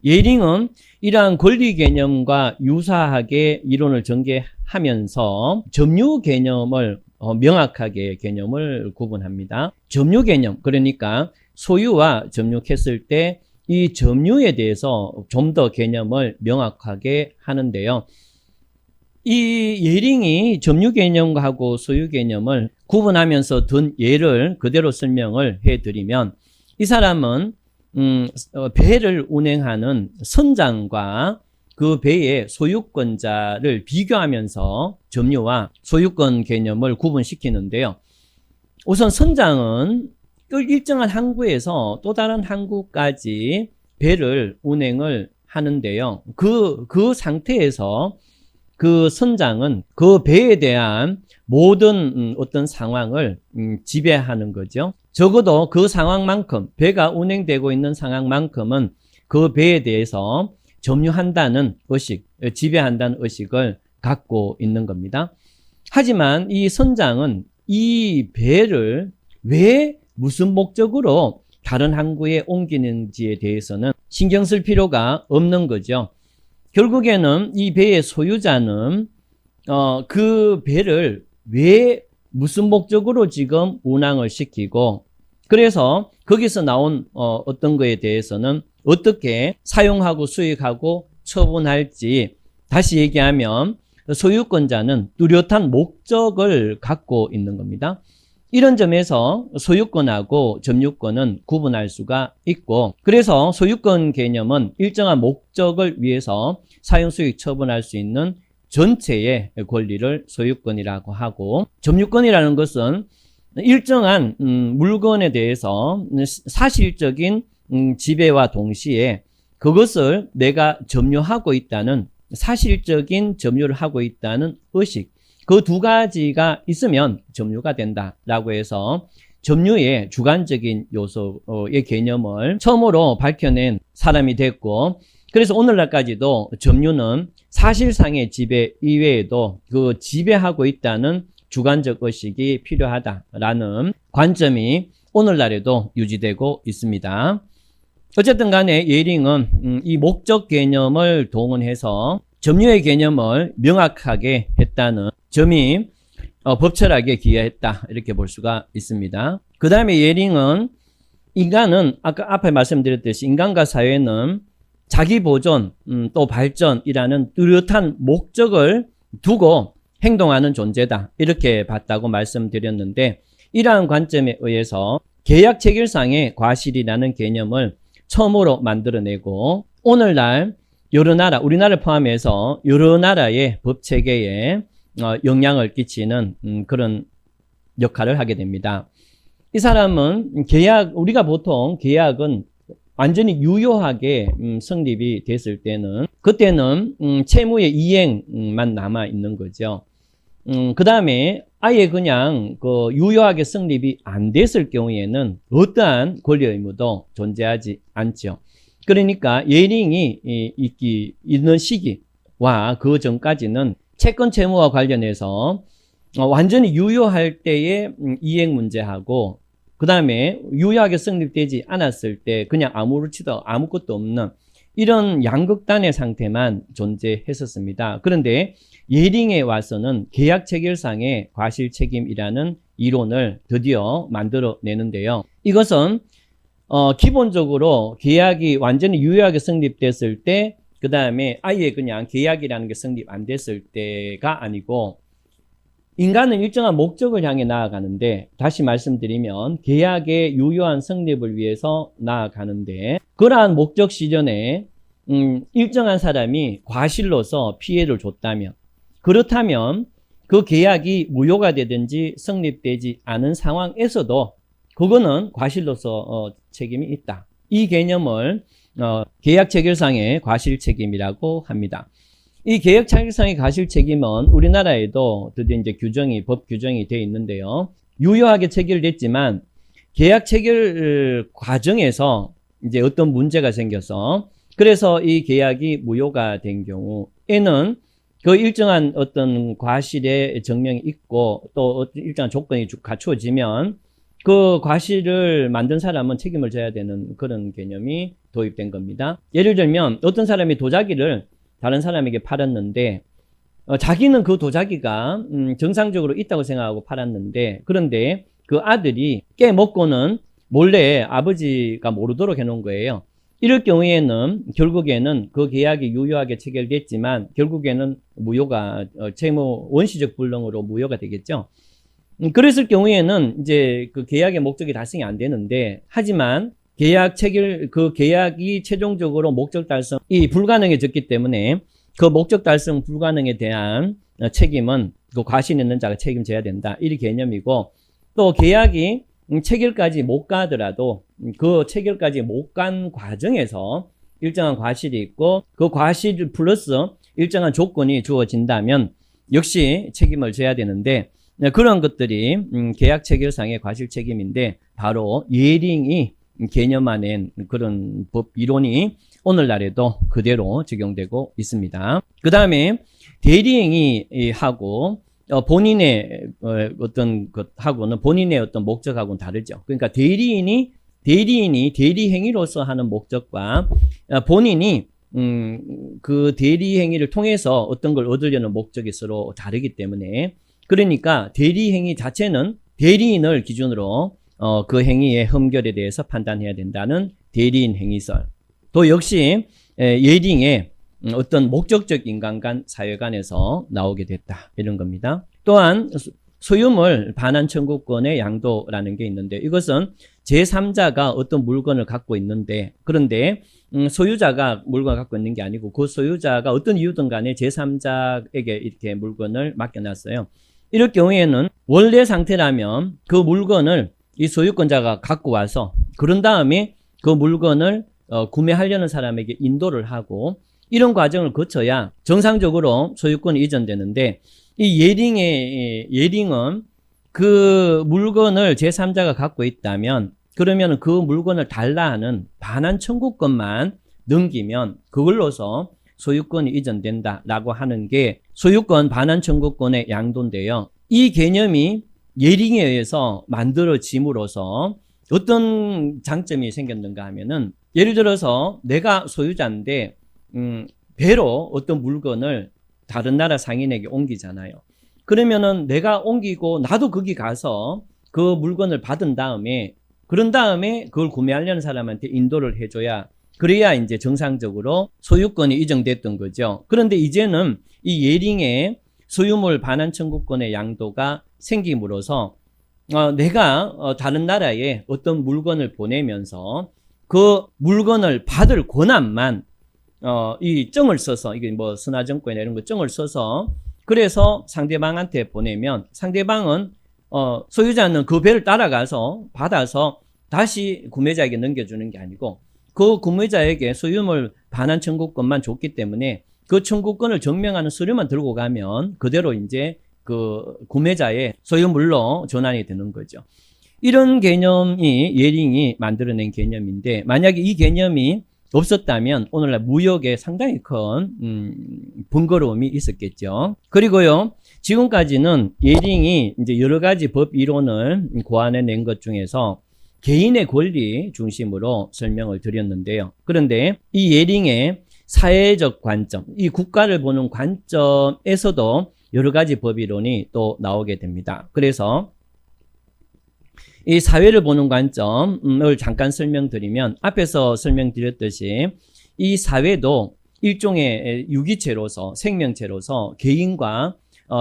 예링은 이러한 권리 개념과 유사하게 이론을 전개하면서 점유 개념을 명확하게 개념을 구분합니다. 점유 개념, 그러니까 소유와 점유했을 때 이 점유에 대해서 좀 더 개념을 명확하게 하는데요. 이 예링이 점유 개념하고 소유 개념을 구분하면서 든 예를 그대로 설명을 해드리면, 이 사람은 배를 운행하는 선장과 그 배의 소유권자를 비교하면서 점유와 소유권 개념을 구분시키는데요. 우선 선장은 일정한 항구에서 또 다른 항구까지 배를 운행을 하는데요. 그 상태에서 그 선장은 그 배에 대한 모든 어떤 상황을 지배하는 거죠. 적어도 그 상황만큼, 배가 운행되고 있는 상황만큼은 그 배에 대해서 점유한다는 의식, 지배한다는 의식을 갖고 있는 겁니다. 하지만 이 선장은 이 배를 왜 무슨 목적으로 다른 항구에 옮기는지에 대해서는 신경 쓸 필요가 없는 거죠. 결국에는 이 배의 소유자는 그 배를 왜 무슨 목적으로 지금 운항을 시키고, 그래서 거기서 나온 어떤 거에 대해서는 어떻게 사용하고 수익하고 처분할지, 다시 얘기하면 소유권자는 뚜렷한 목적을 갖고 있는 겁니다. 이런 점에서 소유권하고 점유권은 구분할 수가 있고, 그래서 소유권 개념은 일정한 목적을 위해서 사용수익 처분할 수 있는 전체의 권리를 소유권이라고 하고, 점유권이라는 것은 일정한 물건에 대해서 사실적인 지배와 동시에 그것을 내가 점유하고 있다는, 사실적인 점유를 하고 있다는 의식, 그 두 가지가 있으면 점유가 된다라고 해서 점유의 주관적인 요소의 개념을 처음으로 밝혀낸 사람이 됐고, 그래서 오늘날까지도 점유는 사실상의 지배 이외에도 그 지배하고 있다는 주관적 의식이 필요하다라는 관점이 오늘날에도 유지되고 있습니다. 어쨌든 간에 예링은 이 목적 개념을 동원해서 점유의 개념을 명확하게 했다는 점이 법철학에 기여했다, 이렇게 볼 수가 있습니다. 그 다음에 예링은 인간은 아까 앞에 말씀드렸듯이 인간과 사회는 자기 보존 또 발전이라는 뚜렷한 목적을 두고 행동하는 존재다, 이렇게 봤다고 말씀드렸는데, 이러한 관점에 의해서 계약 체결상의 과실이라는 개념을 처음으로 만들어내고, 오늘날 여러 나라, 우리나라를 포함해서 여러 나라의 법 체계에 영향을 끼치는 그런 역할을 하게 됩니다. 이 사람은 우리가 보통 계약은 완전히 유효하게 성립이 됐을 때는, 그때는 채무의 이행만 남아 있는 거죠. 그 다음에 아예 그냥 유효하게 성립이 안 됐을 경우에는 어떠한 권리 의무도 존재하지 않죠. 그러니까 예링이 있는 시기와 그 전까지는 채권 채무와 관련해서 완전히 유효할 때의 이행 문제하고, 그 다음에 유효하게 성립되지 않았을 때 그냥 아무렇지도 아무것도 없는 이런 양극단의 상태만 존재했었습니다. 그런데 예링에 와서는 계약 체결상의 과실 책임이라는 이론을 드디어 만들어내는데요. 이것은 기본적으로 계약이 완전히 유효하게 성립됐을 때, 그 다음에 아예 그냥 계약이라는 게 성립 안 됐을 때가 아니고, 인간은 일정한 목적을 향해 나아가는데, 다시 말씀드리면 계약의 유효한 성립을 위해서 나아가는데, 그러한 목적 시전에 일정한 사람이 과실로서 피해를 줬다면, 그렇다면 그 계약이 무효가 되든지 성립되지 않은 상황에서도 그거는 과실로서 책임이 있다. 이 개념을 계약 체결상의 과실 책임이라고 합니다. 이 계약 체결상의 과실 책임은 우리나라에도 드디어 이제 법 규정이 되어 있는데요. 유효하게 체결됐지만 계약 체결 과정에서 이제 어떤 문제가 생겨서, 그래서 이 계약이 무효가 된 경우에는 그 일정한 어떤 과실의 증명이 있고 또 일정한 조건이 갖추어지면 그 과실을 만든 사람은 책임을 져야 되는 그런 개념이 도입된 겁니다. 예를 들면 어떤 사람이 도자기를 다른 사람에게 팔았는데 자기는 그 도자기가 정상적으로 있다고 생각하고 팔았는데, 그런데 그 아들이 깨먹고는 몰래 아버지가 모르도록 해놓은 거예요. 이럴 경우에는 결국에는 그 계약이 유효하게 체결됐지만 결국에는 무효가 채무 원시적 불능으로 무효가 되겠죠. 그랬을 경우에는 이제 그 계약의 목적이 달성이 안 되는데, 하지만 계약 체결, 그 계약이 최종적으로 목적 달성이 불가능해졌기 때문에 그 목적 달성 불가능에 대한 책임은 그 과실 있는 자가 책임져야 된다. 이 개념이고, 또 계약이 체결까지 못 가더라도 그 체결까지 못 간 과정에서 일정한 과실이 있고 그 과실 플러스 일정한 조건이 주어진다면 역시 책임을 져야 되는데, 그런 것들이 계약 체결상의 과실 책임인데 바로 예링이 개념화낸 그런 법 이론이 오늘날에도 그대로 적용되고 있습니다. 그 다음에 대리행위 하고 본인의 어떤 것하고는 본인의 어떤 목적하고는 다르죠. 그러니까 대리인이 대리행위로서 하는 목적과 본인이 그 대리행위를 통해서 어떤 걸 얻으려는 목적이 서로 다르기 때문에, 그러니까 대리행위 자체는 대리인을 기준으로 그 행위의 흠결에 대해서 판단해야 된다는 대리인 행위설. 또 역시 예링의 어떤 목적적 인간 사회 간에서 나오게 됐다, 이런 겁니다. 또한 소유물 반환 청구권의 양도라는 게 있는데, 이것은 제3자가 어떤 물건을 갖고 있는데, 그런데 소유자가 물건을 갖고 있는 게 아니고 그 소유자가 어떤 이유든 간에 제3자에게 이렇게 물건을 맡겨놨어요. 이럴 경우에는 원래 상태라면 그 물건을 이 소유권자가 갖고 와서 그런 다음에 그 물건을 구매하려는 사람에게 인도를 하고 이런 과정을 거쳐야 정상적으로 소유권이 이전되는데, 이 예링은 그 물건을 제3자가 갖고 있다면 그러면 그 물건을 달라 하는 반환 청구권만 넘기면 그걸로서 소유권이 이전된다라고 하는 게 소유권 반환 청구권의 양도인데요. 이 개념이 예링에 의해서 만들어짐으로써 어떤 장점이 생겼는가 하면은, 예를 들어서 내가 소유자인데 배로 어떤 물건을 다른 나라 상인에게 옮기잖아요. 그러면은 내가 옮기고 나도 거기 가서 그 물건을 받은 다음에 그런 다음에 그걸 구매하려는 사람한테 인도를 해줘야, 그래야 이제 정상적으로 소유권이 이전됐던 거죠. 그런데 이제는 이 예링의 소유물 반환 청구권의 양도가 생김으로써 내가 다른 나라에 어떤 물건을 보내면서 그 물건을 받을 권한만 이 증을 써서, 이게 뭐 선화증권이나 이런 거 증을 써서 그래서 상대방한테 보내면 상대방은 소유자는 그 배를 따라가서 받아서 다시 구매자에게 넘겨주는 게 아니고 그 구매자에게 소유물 반환 청구권만 줬기 때문에 그 청구권을 증명하는 서류만 들고 가면 그대로 이제 그 구매자의 소유물로 전환이 되는 거죠. 이런 개념이 예링이 만들어낸 개념인데, 만약에 이 개념이 없었다면 오늘날 무역에 상당히 큰 번거로움이 있었겠죠. 그리고요, 지금까지는 예링이 이제 여러 가지 법 이론을 고안해낸 것 중에서 개인의 권리 중심으로 설명을 드렸는데요. 그런데 이 예링의 사회적 관점, 이 국가를 보는 관점에서도 여러 가지 법 이론이 또 나오게 됩니다. 그래서 이 사회를 보는 관점을 잠깐 설명드리면, 앞에서 설명드렸듯이 이 사회도 일종의 유기체로서, 생명체로서 개인과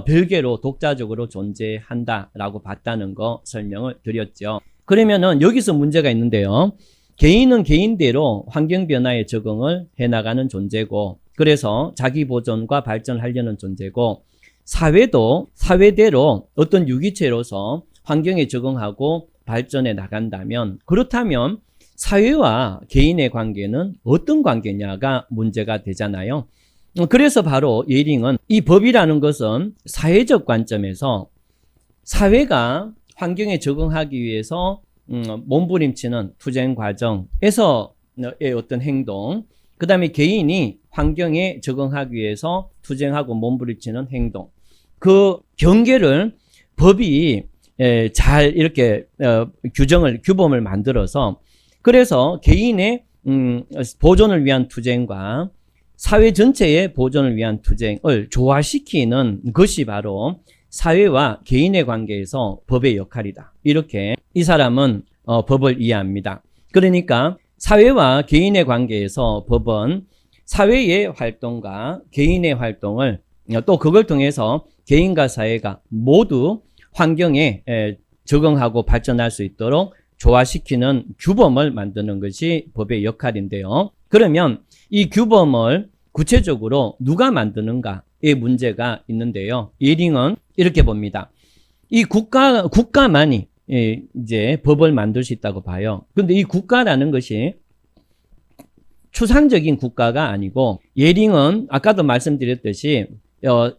별개로 독자적으로 존재한다라고 봤다는 거 설명을 드렸죠. 그러면은 여기서 문제가 있는데요. 개인은 개인대로 환경 변화에 적응을 해나가는 존재고, 그래서 자기 보존과 발전하려는 존재고, 사회도 사회대로 어떤 유기체로서 환경에 적응하고 발전해 나간다면, 그렇다면 사회와 개인의 관계는 어떤 관계냐가 문제가 되잖아요. 그래서 바로 예링은 이 법이라는 것은 사회적 관점에서 사회가 환경에 적응하기 위해서 몸부림치는 투쟁 과정에서의 어떤 행동, 그 다음에 개인이 환경에 적응하기 위해서 투쟁하고 몸부림치는 행동, 그 경계를 법이 잘 이렇게 규범을 만들어서 그래서 개인의 보존을 위한 투쟁과 사회 전체의 보존을 위한 투쟁을 조화시키는 것이 바로 사회와 개인의 관계에서 법의 역할이다. 이렇게 이 사람은 법을 이해합니다. 그러니까 사회와 개인의 관계에서 법은 사회의 활동과 개인의 활동을 또 그걸 통해서 개인과 사회가 모두 환경에 적응하고 발전할 수 있도록 조화시키는 규범을 만드는 것이 법의 역할인데요. 그러면 이 규범을 구체적으로 누가 만드는가의 문제가 있는데요. 예링은 이렇게 봅니다. 이 국가만이 이제 법을 만들 수 있다고 봐요. 그런데 이 국가라는 것이 추상적인 국가가 아니고 예링은 아까도 말씀드렸듯이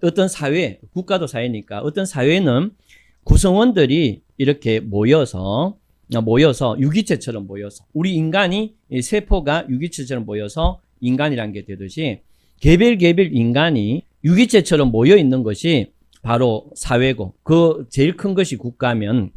어떤 사회, 국가도 사회니까 어떤 사회는 구성원들이 이렇게 모여서 유기체처럼 모여서 우리 인간이 세포가 유기체처럼 모여서 인간이란 게 되듯이 개별 인간이 유기체처럼 모여 있는 것이 바로 사회고 그 제일 큰 것이 국가면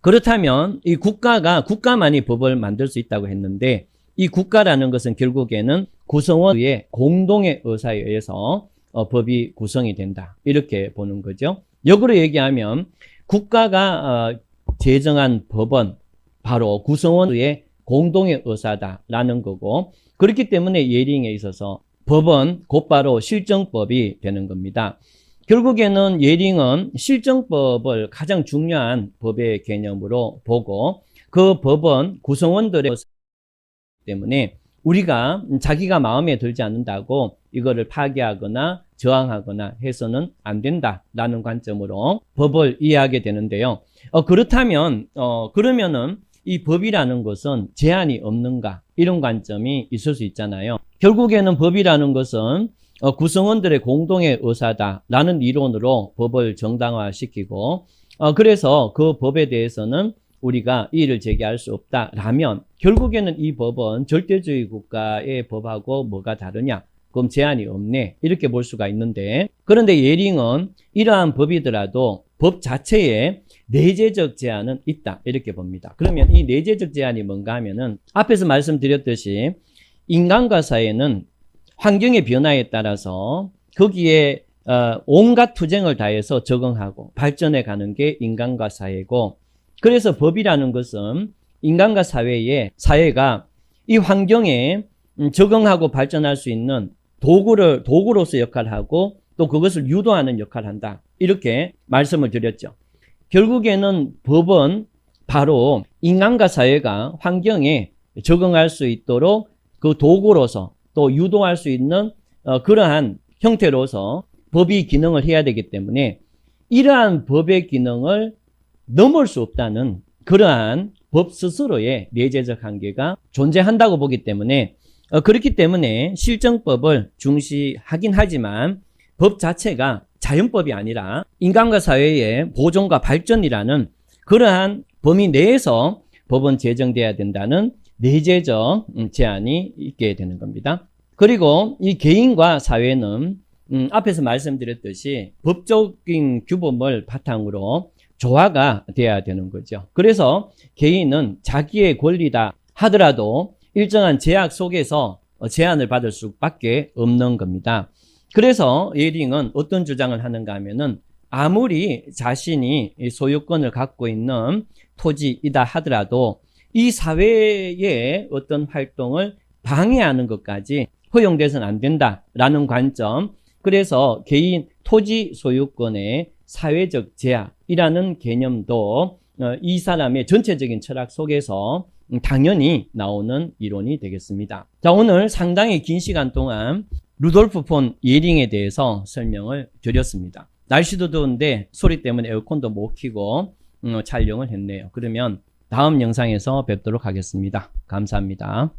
그렇다면 이 국가만이 법을 만들 수 있다고 했는데 이 국가라는 것은 결국에는 구성원의 공동의 의사에 의해서 법이 구성이 된다. 이렇게 보는 거죠. 역으로 얘기하면 국가가 제정한 법은 바로 구성원의 공동의 의사다라는 거고 그렇기 때문에 예링에 있어서 법은 곧바로 실정법이 되는 겁니다. 결국에는 예링은 실정법을 가장 중요한 법의 개념으로 보고 그 법은 구성원들의 때문에 우리가 자기가 마음에 들지 않는다고 이거를 파기하거나 저항하거나 해서는 안 된다라는 관점으로 법을 이해하게 되는데요. 그러면은 이 법이라는 것은 제한이 없는가 이런 관점이 있을 수 있잖아요. 결국에는 법이라는 것은 구성원들의 공동의 의사다라는 이론으로 법을 정당화시키고 그래서 그 법에 대해서는 우리가 이의를 제기할 수 없다라면 결국에는 이 법은 절대주의 국가의 법하고 뭐가 다르냐? 그럼 제한이 없네. 이렇게 볼 수가 있는데 그런데 예링은 이러한 법이더라도 법 자체에 내재적 제한은 있다. 이렇게 봅니다. 그러면 이 내재적 제한이 뭔가 하면은 앞에서 말씀드렸듯이 인간과 사회는 환경의 변화에 따라서 거기에 온갖 투쟁을 다해서 적응하고 발전해 가는 게 인간과 사회고 그래서 법이라는 것은 인간과 사회가 이 환경에 적응하고 발전할 수 있는 도구로서 역할을 하고 또 그것을 유도하는 역할을 한다. 이렇게 말씀을 드렸죠. 결국에는 법은 바로 인간과 사회가 환경에 적응할 수 있도록 그 도구로서 또 유도할 수 있는 그러한 형태로서 법이 기능을 해야 되기 때문에 이러한 법의 기능을 넘을 수 없다는 그러한 법 스스로의 내재적 한계가 존재한다고 보기 때문에 그렇기 때문에 실정법을 중시하긴 하지만 법 자체가 자연법이 아니라 인간과 사회의 보존과 발전이라는 그러한 범위 내에서 법은 제정돼야 된다는 내재적 제한이 있게 되는 겁니다. 그리고 이 개인과 사회는 앞에서 말씀드렸듯이 법적인 규범을 바탕으로 조화가 돼야 되는 거죠. 그래서 개인은 자기의 권리다 하더라도 일정한 제약 속에서 제한을 받을 수밖에 없는 겁니다. 그래서 예링은 어떤 주장을 하는가 하면은 아무리 자신이 소유권을 갖고 있는 토지이다 하더라도 이 사회의 어떤 활동을 방해하는 것까지 허용돼서는 안 된다라는 관점. 그래서 개인 토지 소유권의 사회적 제약이라는 개념도 이 사람의 전체적인 철학 속에서 당연히 나오는 이론이 되겠습니다. 자, 오늘 상당히 긴 시간 동안 루돌프 폰 예링에 대해서 설명을 드렸습니다. 날씨도 더운데 소리 때문에 에어컨도 못 켜고 촬영을 했네요. 그러면 다음 영상에서 뵙도록 하겠습니다. 감사합니다.